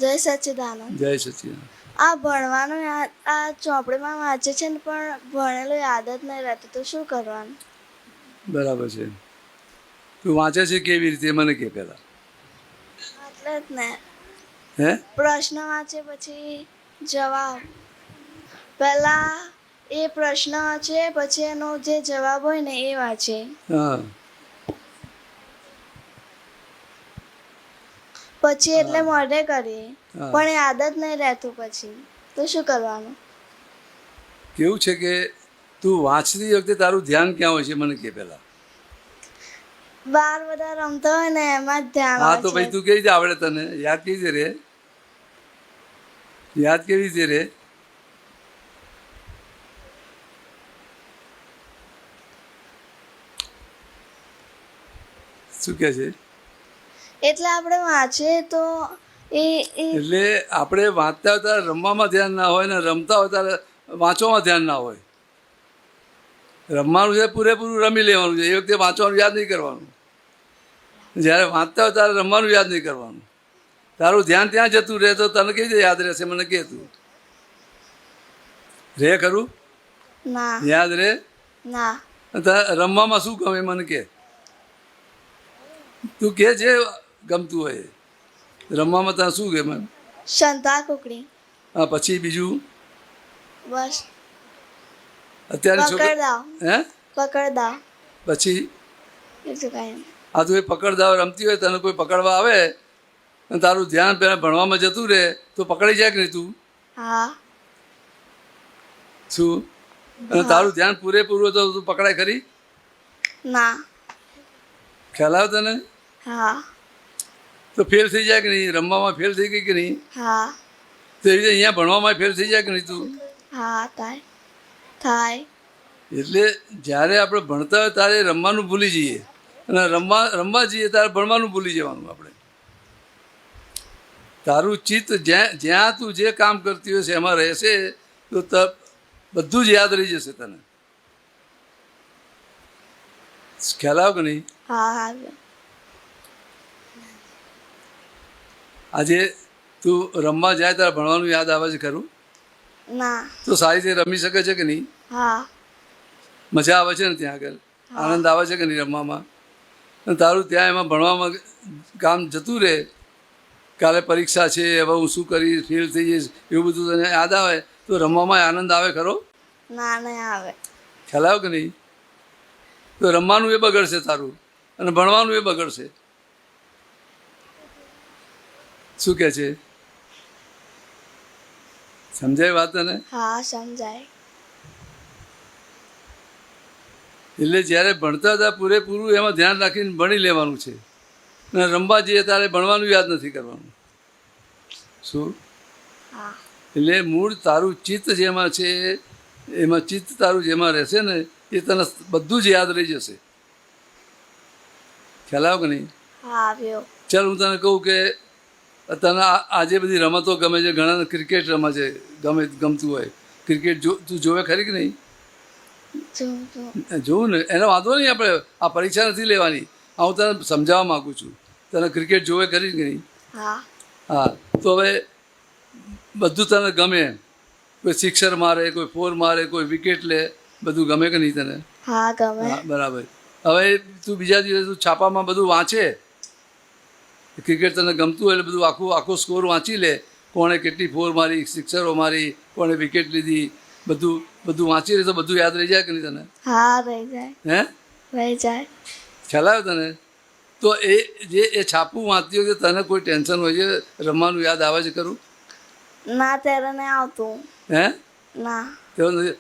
જય સચ્ચિદાનંદ. જય સચિદાનંદ. આ ભણવાનું આ ચોપડીમાં વાંચે છે ને પણ ભણેલું યાદ જ નહીં રહેતું, તો શું કરવાનું? બરાબર છે. તું વાંચે છે કેવી રીતે મને કે પહેલા? એટલે જ ને, હે પ્રશ્ન વાંચે પછી જવાબ. પહેલા એ પ્રશ્ન વાંચે પછી એનો જે જવાબ હોય ને એ વાંચે. હા પછી એટલે મોઢે કરીએ હા. પણ યાદ જ નહીં રહેતું પછી, તો શું કરવાનું? કેવું છે કે તું વાંચતી વખતે તારું ધ્યાન ક્યાં હોય છે મને કે પહેલા? બાર બધા રમતા હોય ને એમાં જ ધ્યાન હા હોય તો છે. ભાઈ તું કેવી રીતે આવડે તને? યાદ કેવી રીતે રે? યાદ કેવી રીતે રે? શું કે છે? એટલે આપણે વાંચીએ તો એ એટલે આપણે વાંચતા હોય ત્યારે રમવામાં ધ્યાન ના હોય ને રમતા હોય ત્યારે વાંચવામાં ધ્યાન ના હોય. રમવાનું છે પૂરેપૂરું રમી લેવાનું છે, એ વખતે વાંચવાનું યાદ નહીં કરવાનું. જ્યારે વાંચતા હોય ત્યારે રમવાનું યાદ નહીં કરવાનું. તારું ધ્યાન ત્યાં જતું રહે તો તને કેવી રીતે યાદ રહેશે મને કે તું? રે ખરું? ના યાદ રે? ના રમવામાં શું ગમે મને કે? તું કે છે ગમતું હોય એ. રમવામાં તને શું ગમે? સંતા કુકડી. હા પછી બીજું? બસ અત્યારે પકડ દાવ. હે પકડ દાવ પછી બીજું કાંઈ નહીં. આ તું એ પકડદાવ રમતી હોય તને કોઈ પકડવા આવે અને તારું ધ્યાન પહેલાં ભણવામાં જતું રહે તો પકડી જાય કે નહીં તું? હા શું? અને તારું ધ્યાન પૂરેપૂરું તો તું પકડાય ખરી? ના ખ્યાલ આવે તને? હા તો ફેલ થઈ જાય કે નહીં? રમવામાં ફેલ થઈ ગઈ કે નહીં? હા તો એવી રીતે અહીંયા ભણવામાં ફેલ થઈ જાય કે નહીં તું? હા થાય. એટલે જ્યારે આપણે ભણતા હોય ત્યારે રમવાનું ભૂલી જઈએ અને રમવા જઈએ ત્યારે ભણવાનું ભૂલી જવાનું. આપણે તારું ચિત્ત જ્યાં તું જે કામ કરતી હોય છે એમાં રહેશે તો બધું જ યાદ રહી જશે તને. ખ્યાલ આવે કે નહીં? હા હા આજે તું રમવા જાય ત્યારે ભણવાનું યાદ આવે છે ખરું? ના તો સારી રીતે રમી શકે છે કે નહીં? હા મજા આવે છે ને ત્યાં આગળ? આનંદ આવે છે કે નહીં રમવામાં? અને તારું ત્યાં એમાં ભણવામાં કામ જતું રહે. કાલે પરીક્ષા છે, હવે હું શું કરીશ, ફેલ થઈ જઈશ, એવું બધું તને યાદ આવે તો રમવામાં આનંદ આવે ખરો? ના નહીં આવે. ખ્યાલ આવે કે નહીં? તો રમવાનું એ બગડશે તારું અને ભણવાનું એ બગડશે. શું કે છે? સમજાય વાત તને? હા સમજાય. એટલે જ્યારે ભણતા હતા પૂરેપૂરું એમાં ધ્યાન રાખીને ભણી લેવાનું છે અને રમવા જઈએ ત્યારે ભણવાનું યાદ નથી કરવાનું. શું? હા એટલે મૂળ તારું ચિત્ત જેમાં છે એમાં ચિત્ત તારું જેમાં રહેશે ને એ તને બધું જ યાદ રહી જશે. ખ્યાલ આવે કે નહીં? હા આવ્યો. ચાલ હું તને કહું કે તને આજે બધી રમતો ગમે છે, ઘણાને ક્રિકેટ રમે છે, ગમતું હોય ક્રિકેટ. તું જોવે ખરી કે નહીં? જોવું ને, એનો વાંધો નહીં. આપણે આ પરીક્ષા નથી લેવાની, હું તને સમજાવવા માગું છું. તને ક્રિકેટ જોવે ખરી કે નહીં? હા હા તો હવે બધું તને ગમે? કોઈ સિક્સર મારે, કોઈ ફોર મારે, કોઈ વિકેટ લે, બધું ગમે કે નહીં તને? હા ગમે. હા બરાબર. હવે તું બીજા દિવસે તું છાપામાં બધું વાંચે, ક્રિકેટ તને ગમતું હોય એટલે બધું આખો સ્કોર વાંચી લે. કોણે કેટલી ફોર મારી, સિક્સરો મારી, કોણે વિકેટ લીધી, બધું વાંચી લે તો બધું યાદ રહી જાય કે નહીં તને? હા રહી જાય. હે રહી જાય. ખ્યાલ આવે તને? તો એ છાપું વાંચતી વખતે તને કોઈ ટેન્શન હોય છે? રમવાનું યાદ આવે છે ખરું? ના ત્યારે નહીં આવતું. હે ના.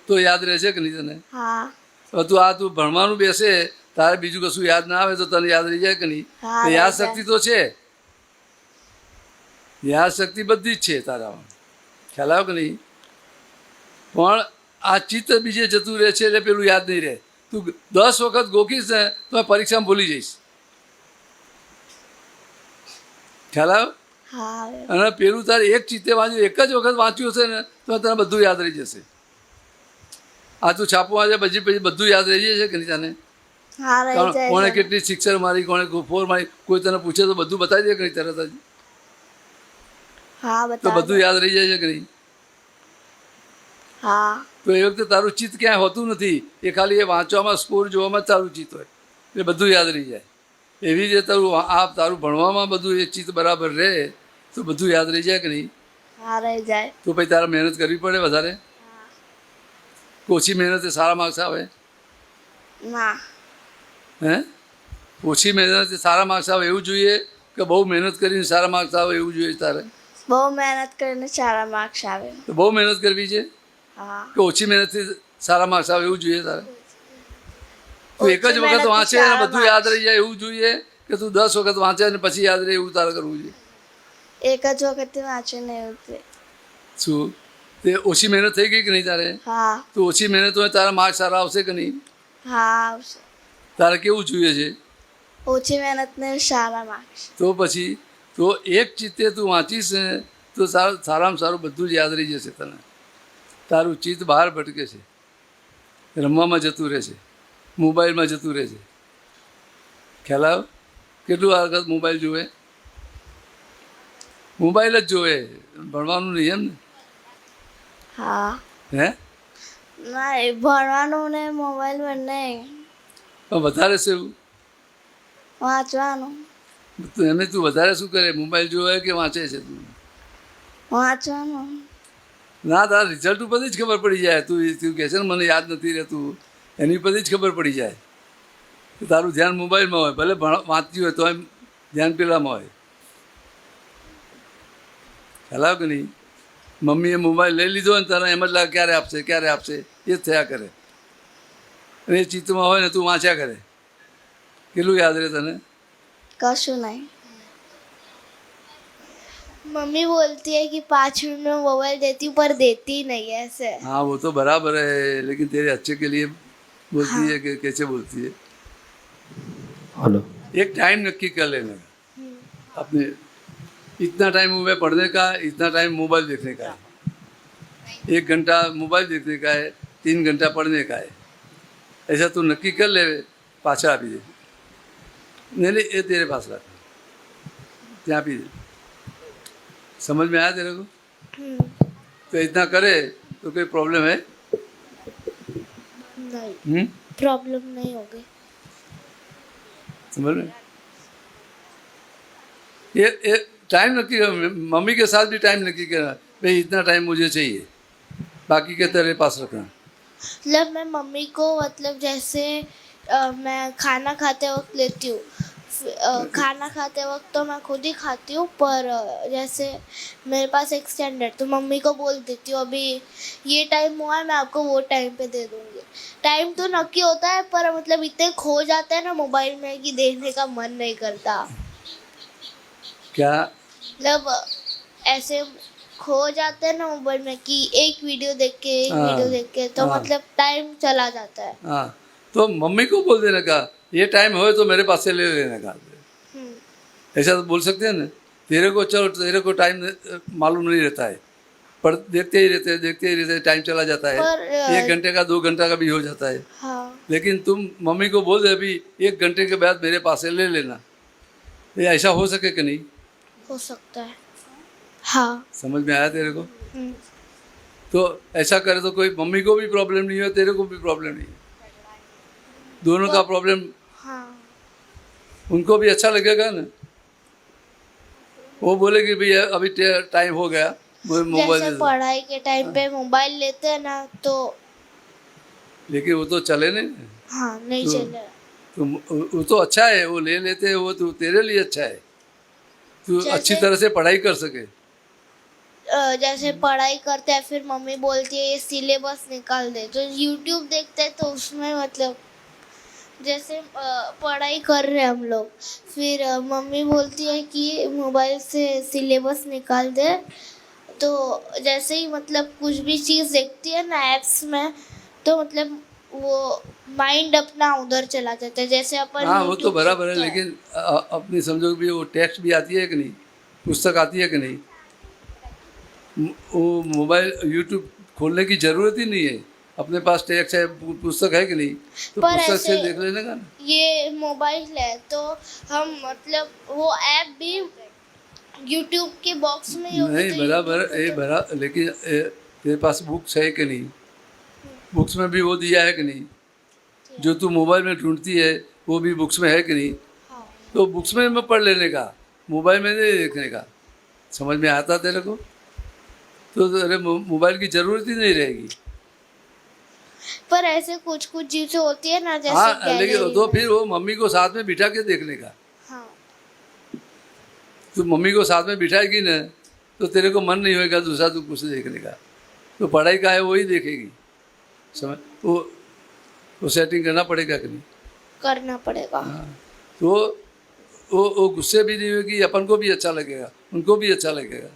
તો યાદ રહેશે કે નહીં તને? હા હવે તું ભણવાનું બેસે તારે બીજું કશું યાદ ના આવે તો તને યાદ રહી જાય કે નહીં? હા, તો રહી યાદ જાય. શક્તિ તો છે, યાદ શક્તિ બધી જ છે તારામાં. ખ્યાલ આવે કે નહીં? પણ આ ચિત્ત બીજે જતું રહે છે એટલે પેલું યાદ નહીં રહે. તું 10 વખત ગોખીશ ને તો પરીક્ષામાં ભૂલી જઈશ. ખ્યાલ આવે? હા આવ્યો. અને પેલું તારે એક ચિત્તે વાંચ્યું, એક જ વખત વાંચ્યું હશે ને તો તને બધું યાદ રહી જશે. આ તું છાપું વાંચે પછી બધું યાદ રહી જશે કે નહીં તને? હા રહી જાય. કોણે કેટલી સિક્સર મારી, કોણે ફોર મારી, કોઈ તને પૂછે તો બધું બતાવી દે કે નહીં તરત જ? હા તો બતા બધું યાદ રહી જાય છે કે નહીં? હા તો એ વખતે તારું ચિત્ત ક્યાંય હોતું નથી, એ ખાલી એ વાંચવામાં સ્કોર જોવામાં જ તારું ચિત્ત હોય, એટલે બધું યાદ રહી જાય. એવી રીતે તારું ભણવામાં બધું એ ચિત્ત બરાબર રહે તો બધું યાદ રહી જાય કે નહીં? હા રહી જાય. તો પછી તારે મહેનત કરવી પડે વધારે? ઓછી મહેનતે સારા માર્ક્સ આવે? ના હે? ઓછી મહેનતે સારા માર્ક્સ આવે એવું જોઈએ કે બહુ મહેનત કરીને સારા માર્ક્સ આવે એવું જોઈએ તારે? બહુ મહેનત કરીને સારા માર્ક્સ આવે. તો બહુ મહેનત કરવી છે હા કે ઓછી મહેનતથી સારા માર્ક્સ આવે એવું જોઈએ તારે? તું એક જ ઓછી વખત મહેનતથી વાંચે અને સારા બધું યાદ marks. રહી જાય એવું જોઈએ કે તું 10 વખત વાંચે અને પછી યાદ રહે એવું તારે કરવું જોઈએ? એક જ વખતે વાંચીને એવું તે. શું તે ઓછી મહેનત થઈ ગઈ કે નહીં તારે? હા તો ઓછી મહેનત હોય તારા માર્ક્સ સારા આવશે કે નહીં? હા આવશે. તારે કેવું જોઈએ છે? ઓછી મહેનતને સારા માર્ક્સ. તો પછી તો એક ચિત્તે તું વાંચીશ ને તો સારામાં સારું બધું જ યાદ રહી જશે તને. તારું ચિત્ત બહાર ભટકે છે, રમવામાં જતું રહે છે, મોબાઈલમાં જતું રહે છે. ખ્યાલ આવ્યો? કેટલું વખત મોબાઈલ જોવે? મોબાઈલ જ જોવે, ભણવાનું નહીં એમ ને? હા હે? ના એ ભણવાનું ને મોબાઈલ બંને. પણ વધારે છે એવું? વાંચવાનું. તો એમને તું વધારે શું કરે? મોબાઈલ જોવે કે વાંચે છે તું? વાંચવાનું. ના, તારા રિઝલ્ટ ઉપરથી જ ખબર પડી જાય. તું કહે છે ને મને યાદ નથી રહેતું, એની ઉપરથી જ ખબર પડી જાય કે તારું ધ્યાન મોબાઈલમાં હોય. ભલે વાંચતી હોય તો એમ ધ્યાન પેલામાં હોય. ખ્યાલ આવ્યો કે નહીં? મમ્મીએ મોબાઈલ લઈ લીધો ને તારા એમ જ લાગે ક્યારે આપશે ક્યારે આપશે, એ જ થયા કરે. અને એ ચિત્તમાં હોય ને તું વાંચ્યા કરે. કેટલું યાદ રહે તને? कशु नहीं. मम्मी बोलती है कि 5 मिनट में मोबाइल देती हूँ पर देती नहीं है ऐसे. हाँ वो तो बराबर है, लेकिन तेरे अच्छे के लिए बोलती है कि कैसे बोलती है? हेलो। एक टाइम नक्की कर लेने का अपने, इतना टाइम मोबाइल पढ़ने का, इतना टाइम मोबाइल देखने का है. 1 घंटा मोबाइल देखने का है, 3 घंटा पढ़ने का है. ऐसा तू नक्की कर ले, पाछा आपी दे. नहीं ये तेरे पास रख, ત્યાં આપી દે. समझ में आया तेरे को? तो इतना करे तो कोई प्रॉब्लम है? नहीं प्रॉब्लम नहीं होगी. समझ में? ये टाइम नक्की कर, मम्मी के साथ भी टाइम नक्की करना, भाई इतना टाइम मुझे चाहिए, बाकी के तेरे पास रखना. मतलब मैं मम्मी को मतलब जैसे मैं खाना खाते वक्त लेती हूँ. खाना खाते वक्त तो मैं खुद ही खाती हूँ, पर जैसे मेरे पास एक स्टैंडर्ड तो मम्मी को बोल देती हूँ अभी ये टाइम हुआ है मैं आपको वो टाइम पे दे दूँगी. टाइम तो नक्की होता है पर मतलब इतने खो जाते हैं ना मोबाइल में कि देखने का मन नहीं करता. क्या? मतलब ऐसे खो जाते हैं ना मोबाइल में कि एक वीडियो देख के हाँ, वीडियो देख के तो हाँ. मतलब टाइम चला जाता है. हाँ तो मम्मी को बोल देने का ये टाइम हो तो मेरे पास से ले लेने का. ऐसा तो बोल सकते हैं ना. तेरे को चलो तेरे को टाइम मालूम नहीं रहता है, पर देखते ही रहते टाइम चला जाता है. पर 1 घंटे का 2 घंटा का भी हो जाता है. हाँ लेकिन तुम मम्मी को बोल दे अभी 1 घंटे के बाद मेरे पास से ले लेना. ये ऐसा हो सके कि नहीं? हो सकता है. हाँ समझ में आया तेरे को? तो ऐसा करे तो कोई मम्मी को भी प्रॉब्लम नहीं हो, तेरे को भी प्रॉब्लम नहीं, दोनों का प्रॉब्लम. हाँ उनको भी अच्छा लगेगा ना. वो बोले कि भैया अभी टाइम हो गया, मोबाइल जैसे दे दो. पढ़ाई के टाइम पे मोबाइल लेते हैं ना तो लेकिन वो तो चले नहीं. हाँ नहीं तो- चले. तो वो तो अच्छा है, वो ले लेते हैं, वो तो तेरे लिए अच्छा है. तू जैसे- अच्छी तरह से पढ़ाई कर सके. जैसे पढ़ाई करते हैं फिर मम्मी बोलती है ये सिलेबस निकाल दे, तो यूट्यूब देखते हैं तो उसमें मतलब जैसे पढ़ाई कर रहे हैं हम लोग, फिर मम्मी बोलती है कि मोबाइल से सिलेबस निकाल दे, तो जैसे ही मतलब कुछ भी चीज़ देखती है ना ऐप्स में तो मतलब वो माइंड अपना उधर चला जाता है. जैसे अपन हाँ वो तो YouTube बराबर है, देखते हैं. लेकिन अपनी समझो भी वो टेक्स्ट भी आती है कि नहीं, पुस्तक आती है कि नहीं. वो मोबाइल यूट्यूब खोलने की ज़रूरत ही नहीं है, अपने पास टेक्स्ट है, पुस्तक है कि नहीं, तो पर पुस्तक से ऐसे- देख लेने का ना. ये मोबाइल है तो हम मतलब वो ऐप भी यूट्यूब के बॉक्स में ही होगा नहीं तो बराबर YouTube ये पे बरा लेकिन तेरे पास बुक्स है कि नहीं? बुक्स में भी वो दिया है कि नहीं? जो तू मोबाइल में ढूंढती है वो भी बुक्स में है कि नहीं? हाँ तो बुक्स में पढ़ लेने का, मोबाइल में नहीं देखने का। समझ में आता तेरे को? तो तेरे मोबाइल की ज़रूरत ही नहीं रहेगी। पर ऐसे कुछ कुछ चीजें होती है ना जैसे हाँ लेकिन गैलरी तो में। फिर वो मम्मी को साथ में बिठा के देखने का। हाँ तू मम्मी को साथ में बिठाएगी ना तो तेरे को मन नहीं होगा दूसरा तू कुछ देखने का। तो पढ़ाई का है वही देखेगी। समझ वो सेटिंग करना पड़ेगा कि नहीं? करना पड़ेगा। हाँ तो वो गुस्से भी नहीं होगी, अपन को भी अच्छा लगेगा, उनको भी अच्छा लगेगा।